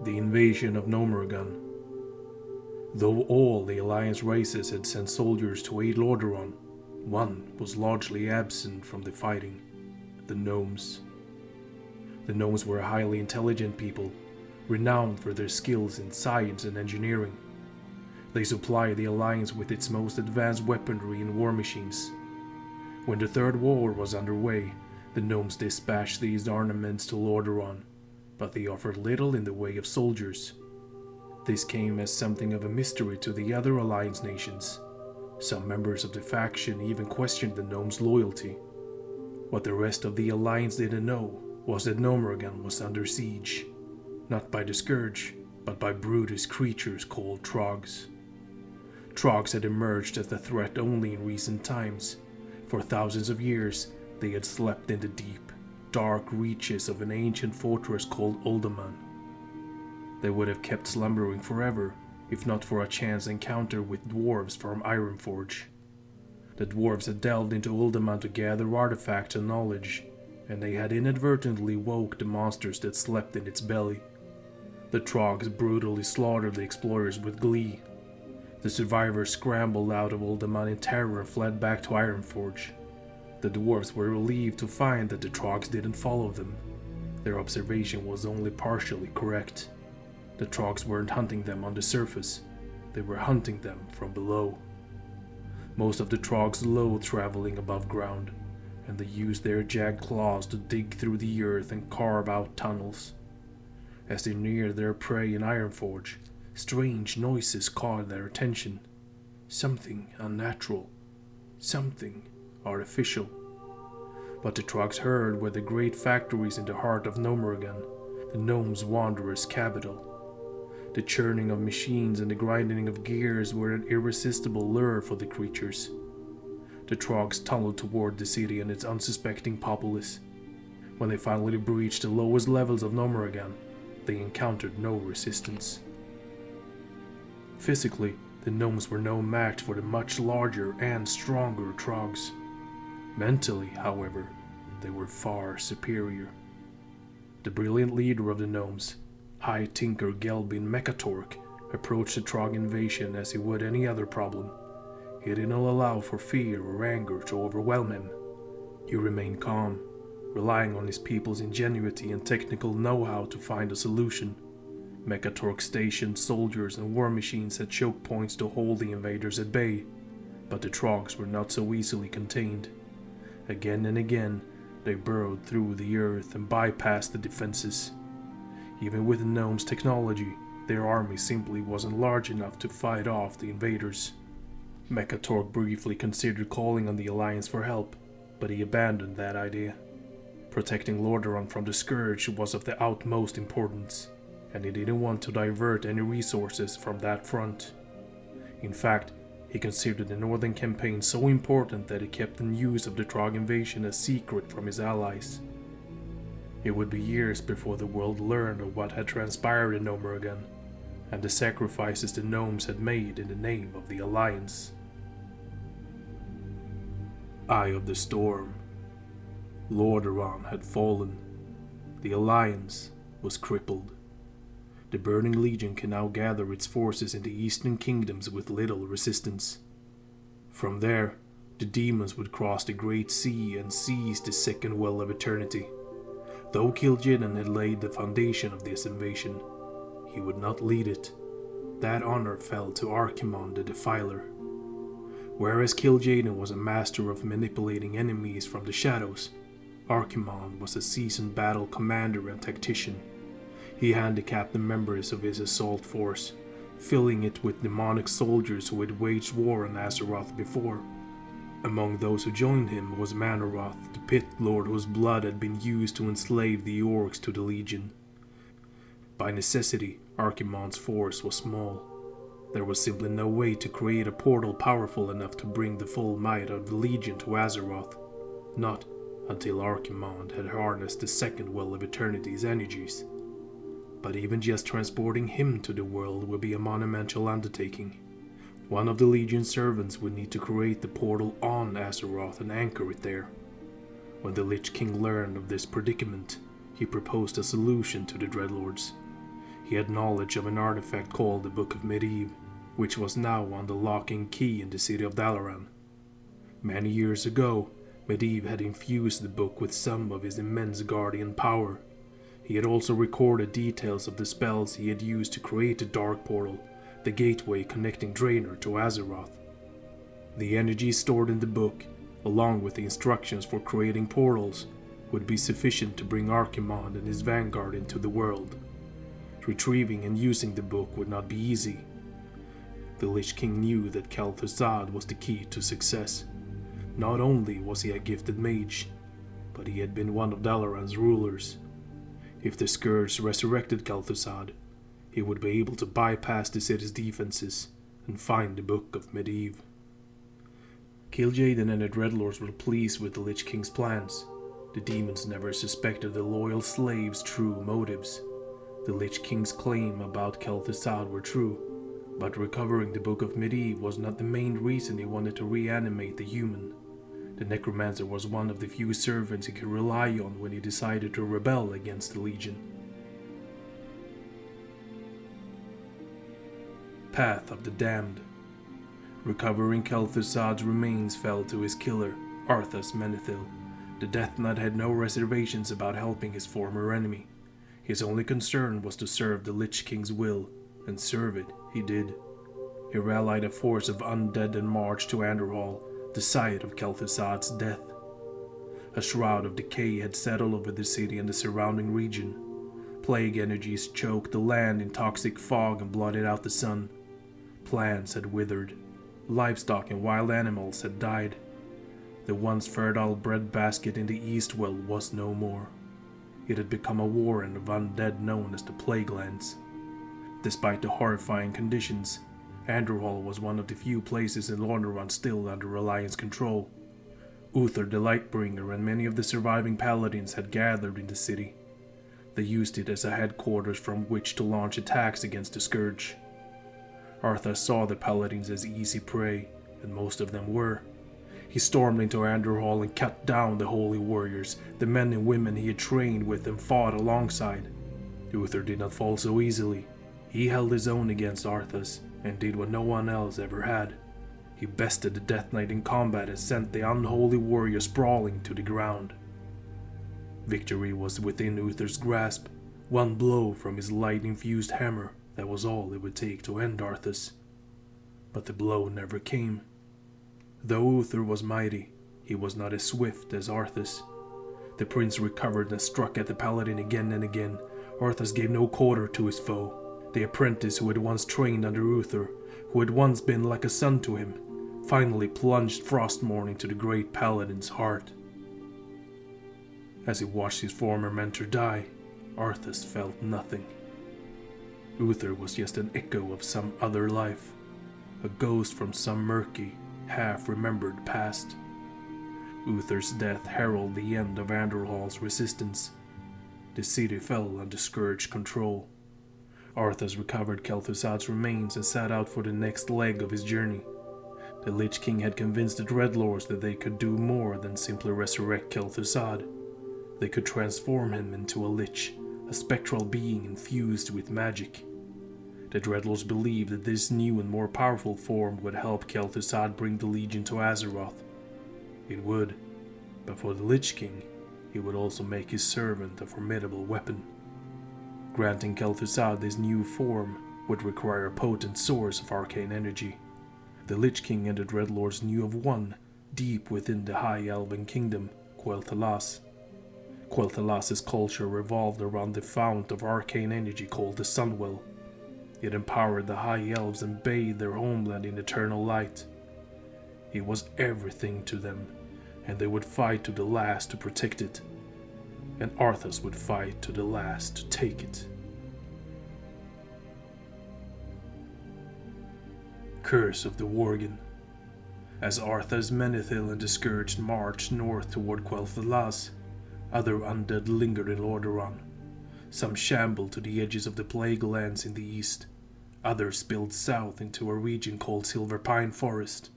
The invasion of Gnomeregan. Though all the Alliance races had sent soldiers to aid Lordaeron, one was largely absent from the fighting: the Gnomes. The Gnomes were a highly intelligent people, renowned for their skills in science and engineering. They supplied the Alliance with its most advanced weaponry and war machines. When the Third War was underway, the Gnomes dispatched these armaments to Lordaeron, but they offered little in the way of soldiers. This came as something of a mystery to the other Alliance nations. Some members of the faction even questioned the Gnomes' loyalty. What the rest of the Alliance didn't know was that Gnomeregan was under siege, not by the Scourge, but by brutish creatures called Trogs. Trogs had emerged as a threat only in recent times. For thousands of years, they had slept in the deep, dark reaches of an ancient fortress called Uldaman. They would have kept slumbering forever, if not for a chance encounter with dwarves from Ironforge. The dwarves had delved into Uldaman to gather artifacts and knowledge, and they had inadvertently woke the monsters that slept in its belly. The Trogs brutally slaughtered the explorers with glee. The survivors scrambled out of Uldaman in terror and fled back to Ironforge. The dwarves were relieved to find that the Trogs didn't follow them. Their observation was only partially correct. The Trogs weren't hunting them on the surface, they were hunting them from below. Most of the Trogs loathed traveling above ground, and they used their jagged claws to dig through the earth and carve out tunnels. As they neared their prey in Ironforge, strange noises caught their attention. Something unnatural, something artificial. What the Trogs heard were the great factories in the heart of Gnomeregan, the Gnomes' wanderer's capital. The churning of machines and the grinding of gears were an irresistible lure for the creatures. The Trogs tunneled toward the city and its unsuspecting populace. When they finally breached the lowest levels of Gnomeregan, they encountered no resistance. Physically, the Gnomes were no match for the much larger and stronger Trogs. Mentally, however, they were far superior. The brilliant leader of the Gnomes, High Tinker Gelbin Mechatork, approached the Trog invasion as he would any other problem. He didn't allow for fear or anger to overwhelm him. He remained calm, relying on his people's ingenuity and technical know-how to find a solution. Mechatork stationed soldiers and war machines at choke points to hold the invaders at bay, but the Trogs were not so easily contained. Again and again, they burrowed through the earth and bypassed the defenses. Even with the Gnomes' technology, their army simply wasn't large enough to fight off the invaders. Mechatork briefly considered calling on the Alliance for help, but he abandoned that idea. Protecting Lordaeron from the Scourge was of the utmost importance, and he didn't want to divert any resources from that front. In fact, he considered the Northern Campaign so important that he kept the news of the Trog invasion a secret from his allies. It would be years before the world learned of what had transpired in Gnomeregan, and the sacrifices the Gnomes had made in the name of the Alliance. Eye of the Storm. Lordaeron had fallen. The Alliance was crippled. The Burning Legion can now gather its forces in the Eastern Kingdoms with little resistance. From there, the demons would cross the Great Sea and seize the Second Well of Eternity. Though Kil'jaeden had laid the foundation of this invasion, he would not lead it. That honor fell to Archimonde the Defiler. Whereas Kil'jaeden was a master of manipulating enemies from the shadows, Archimonde was a seasoned battle commander and tactician. He handicapped the members of his assault force, filling it with demonic soldiers who had waged war on Azeroth before. Among those who joined him was Manaroth, the Pit Lord whose blood had been used to enslave the orcs to the Legion. By necessity, Archimonde's force was small. There was simply no way to create a portal powerful enough to bring the full might of the Legion to Azeroth, not until Archimonde had harnessed the Second Well of Eternity's energies. But even just transporting him to the world would be a monumental undertaking. One of the Legion's servants would need to create the portal on Azeroth and anchor it there. When the Lich King learned of this predicament, he proposed a solution to the Dreadlords. He had knowledge of an artifact called the Book of Metzen, which was now on the lock and key in the city of Dalaran. Many years ago, Metzen had infused the book with some of his immense guardian power. He had also recorded details of the spells he had used to create the Dark Portal, the gateway connecting Draenor to Azeroth. The energy stored in the book, along with the instructions for creating portals, would be sufficient to bring Archimonde and his vanguard into the world. Retrieving and using the book would not be easy. The Lich King knew that Kel'Thuzad was the key to success. Not only was he a gifted mage, but he had been one of Dalaran's rulers. If the Scourge resurrected Kel'Thuzad, he would be able to bypass the city's defenses and find the Book of Metzen. Kil'jaeden and the Dreadlords were pleased with the Lich King's plans. The demons never suspected the loyal slave's true motives. The Lich King's claim about Kel'Thuzad were true, but recovering the Book of Metzen was not the main reason he wanted to reanimate the human. The Necromancer was one of the few servants he could rely on when he decided to rebel against the Legion. Path of the Damned. Recovering Kel'Thuzad's remains fell to his killer, Arthas Menethil. The Death Knight had no reservations about helping his former enemy. His only concern was to serve the Lich King's will, and serve it he did. He rallied a force of undead and marched to Andorhal, the site of Kel'Thuzad's death. A shroud of decay had settled over the city and the surrounding region. Plague energies choked the land in toxic fog and blotted out the sun. Plants had withered. Livestock and wild animals had died. The once fertile breadbasket in the Eastwell was no more. It had become a warren of undead known as the Plaguelands. Despite the horrifying conditions, Andorhal was one of the few places in Lordaeron still under Alliance control. Uther the Lightbringer and many of the surviving paladins had gathered in the city. They used it as a headquarters from which to launch attacks against the Scourge. Arthas saw the paladins as easy prey, and most of them were. He stormed into Andorhal and cut down the holy warriors, the men and women he had trained with and fought alongside. Uther did not fall so easily. He held his own against Arthas, and did what no one else ever had. He bested the Death Knight in combat and sent the unholy warrior sprawling to the ground. Victory was within Uther's grasp. One blow from his light-infused hammer, that was all it would take to end Arthas. But the blow never came. Though Uther was mighty, he was not as swift as Arthas. The prince recovered and struck at the paladin again and again. Arthas gave no quarter to his foe. The apprentice who had once trained under Uther, who had once been like a son to him, finally plunged Frostmourne into the great paladin's heart. As he watched his former mentor die, Arthas felt nothing. Uther was just an echo of some other life, a ghost from some murky, half-remembered past. Uther's death heralded the end of Andorhal's resistance. The city fell under Scourge control. Arthas recovered Kel'Thuzad's remains and set out for the next leg of his journey. The Lich King had convinced the Dreadlords that they could do more than simply resurrect Kel'Thuzad. They could transform him into a Lich, a spectral being infused with magic. The Dreadlords believed that this new and more powerful form would help Kel'Thuzad bring the Legion to Azeroth. It would, but for the Lich King, it would also make his servant a formidable weapon. Granting Kel'Thuzad this new form would require a potent source of arcane energy. The Lich King and the Dreadlords knew of one, deep within the High Elven Kingdom, Quel'Thalas. Quel'Thalas's culture revolved around the fount of arcane energy called the Sunwell. It empowered the High Elves and bathed their homeland in eternal light. It was everything to them, and they would fight to the last to protect it. And Arthas would fight to the last to take it. Curse of the Worgen. As Arthas Menethil and the Scourge marched north toward Quel'Thalas, other undead lingered in Lordaeron. Some shambled to the edges of the Plaguelands in the east. Others spilled south into a region called Silver Pine Forest.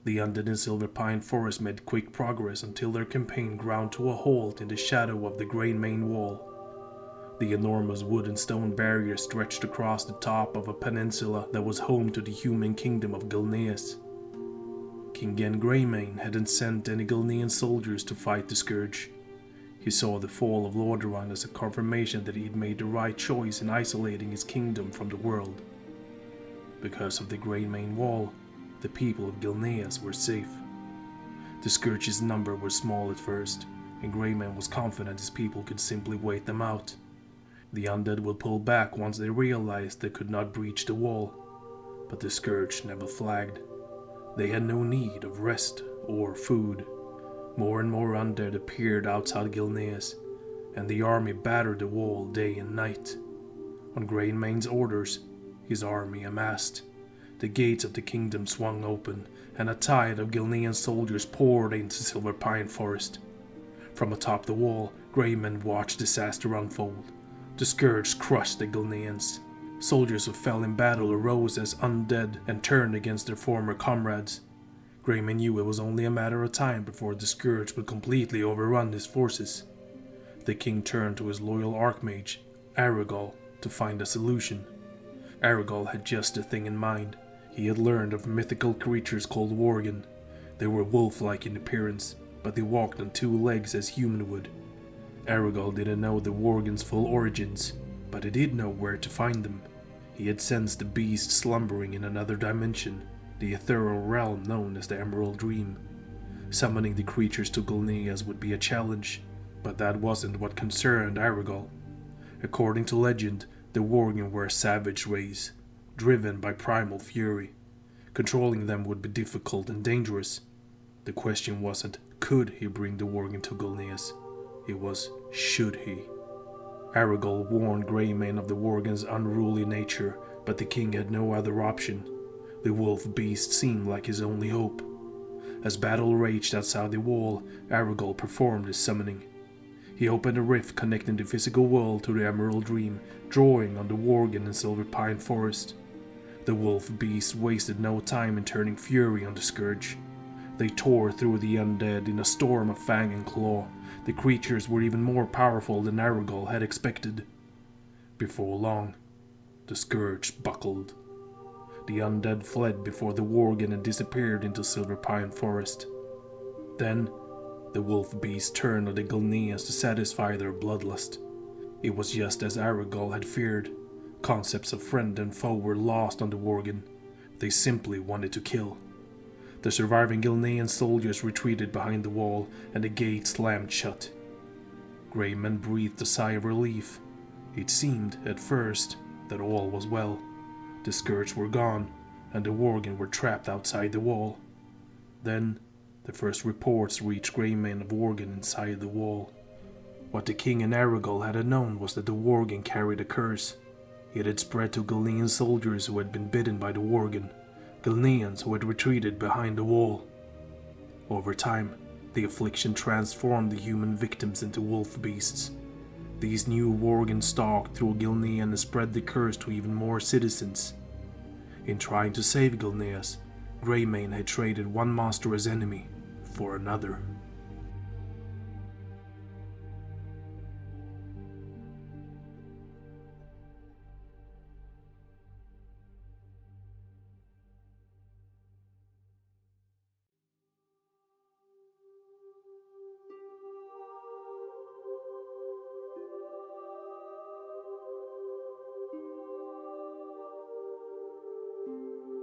The undead in Silver Pine Forest made quick progress until their campaign ground to a halt in the shadow of the Grey Mane Wall. The enormous wood and stone barrier stretched across the top of a peninsula that was home to the human kingdom of Gilneas. King Gen Greymane hadn't sent any Gilnean soldiers to fight the Scourge. He saw the fall of Lordaeron as a confirmation that he'd made the right choice in isolating his kingdom from the world. Because of the Greymane Wall, the people of Gilneas were safe. The Scourge's number was small at first, and Greymane was confident his people could simply wait them out. The undead would pull back once they realized they could not breach the wall, but the Scourge never flagged. They had no need of rest or food. More and more undead appeared outside Gilneas, and the army battered the wall day and night. On Greymane's orders, his army amassed. The gates of the kingdom swung open, and a tide of Gilnean soldiers poured into Silver Pine Forest. From atop the wall, Greymane watched disaster unfold. The Scourge crushed the Gilneans. Soldiers who fell in battle arose as undead and turned against their former comrades. Greymane knew it was only a matter of time before the Scourge would completely overrun his forces. The king turned to his loyal archmage, Aragol, to find a solution. Aragol had just the thing in mind. He had learned of mythical creatures called Worgen. They were wolf-like in appearance, but they walked on two legs as human would. Aragol didn't know the Worgen's full origins, but he did know where to find them. He had sensed the beast slumbering in another dimension, the ethereal realm known as the Emerald Dream. Summoning the creatures to Gilneas would be a challenge, but that wasn't what concerned Aragol. According to legend, the Worgen were a savage race, driven by primal fury. Controlling them would be difficult and dangerous. The question wasn't, could he bring the Worgen to Gilneas? It was, should he? Aragol warned Greymane of the Worgen's unruly nature, but the king had no other option. The wolf beast seemed like his only hope. As battle raged outside the wall, Aragol performed his summoning. He opened a rift connecting the physical world to the Emerald Dream, drawing on the Worgen and Silver Pine Forest. The wolf beast wasted no time in turning fury on the Scourge. They tore through the undead in a storm of fang and claw. The creatures were even more powerful than Aragol had expected. Before long, the Scourge buckled. The undead fled before the Worgen and disappeared into Silver Pine Forest. Then, the wolf beast turned on the Gilneas to satisfy their bloodlust. It was just as Aragol had feared. Concepts of friend and foe were lost on the Worgen. They simply wanted to kill. The surviving Gilnean soldiers retreated behind the wall, and the gate slammed shut. Greymane breathed a sigh of relief. It seemed, at first, that all was well. The Scourge were gone, and the Worgen were trapped outside the wall. Then, the first reports reached Greymane of Worgen inside the wall. What the king and Aragol had known was that the Worgen carried a curse. It had spread to Gilnean soldiers who had been bitten by the Worgen, Gilneans who had retreated behind the wall. Over time, the affliction transformed the human victims into wolf beasts. These new Worgen stalked through Gilneas and spread the curse to even more citizens. In trying to save Gilneas, Greymane had traded one monstrous enemy for another.